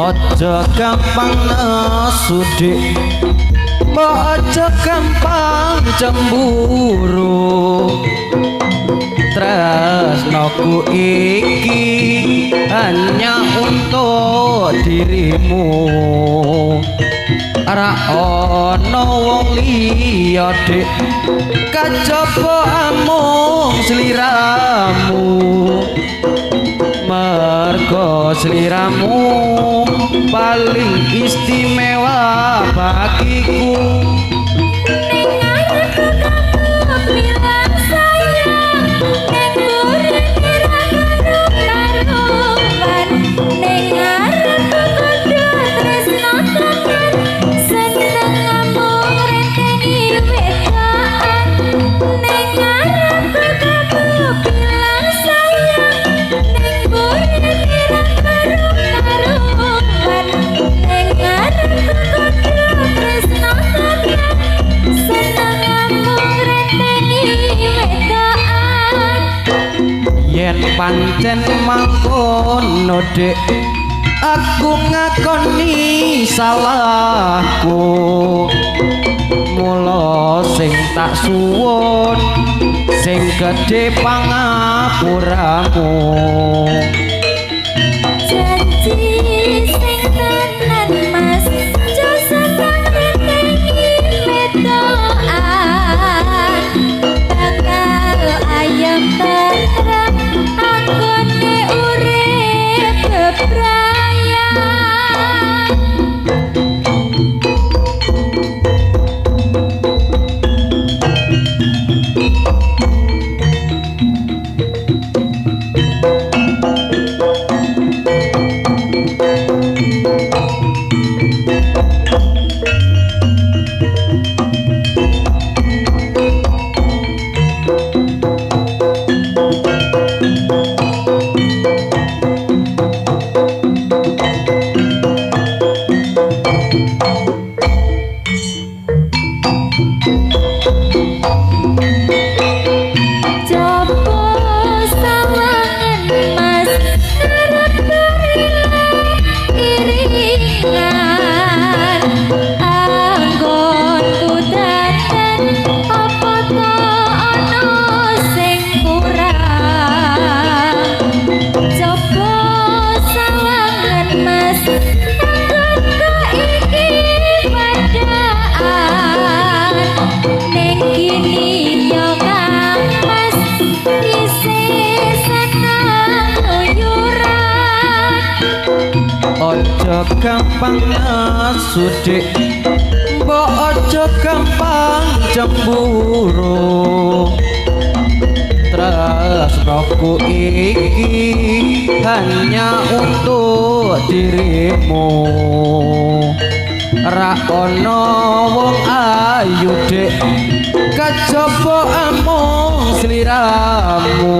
Aja gampang nesu dik, aja gampang cemburu. Tresnoku iki hanya untuk dirimu, ora ana wong liya dik, kajaba amung sliramu. Mergo sliramu paling istimewa bagiku. Pancen mangkono dek, aku ngakoni salahku. Mula sing tak suwun, sing gedhe pangapuramu. Janji sing tenan mas, jasa ngenteni wedokan, bakal ayam tentrem. Anggone urip bebrayaan. aja gampang nasudik, mbok aja gampang cemburu. Tresnoku iki hanya untuk dirimu. Ra ono wong ayu dek kejaba amung sliramu.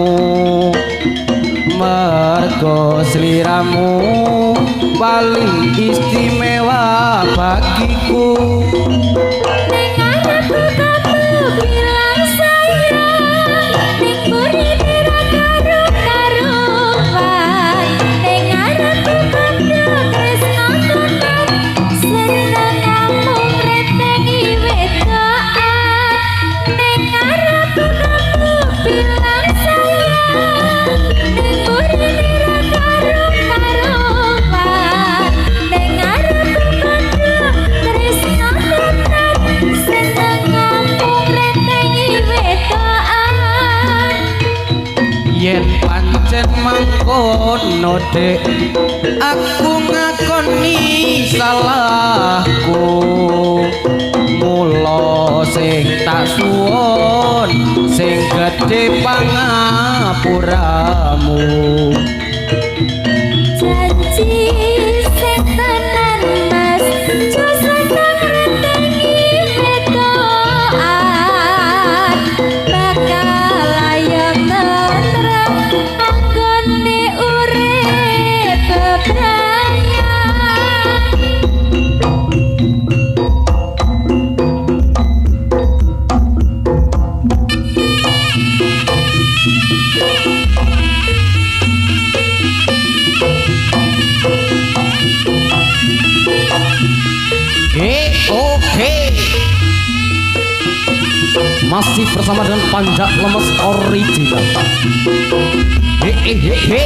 Mergo sliramu paling istimewa bagiku. Ning anakku kamu bilang sayang, ning murine ra karu-karuan. Ning anakku kamu tresno tenan, seneng amung retengi wedokan. Ning anakku kamu bilang sayang, ning murine ra karu-karuan. Ning anakku kamu tresno tenan, seneng amung retengi wedokan. Yen pancen mangkono dek, aku ngakoni salahku. Mula sing tak suwun, sing gedhe pangapuramu. Janji sing tenan mas, aja seneng retengi wedokan. Bakal ayem tentrem anggone urip bebrayan. Oke. Masih bersama dengan Panjak Lemes Original. He.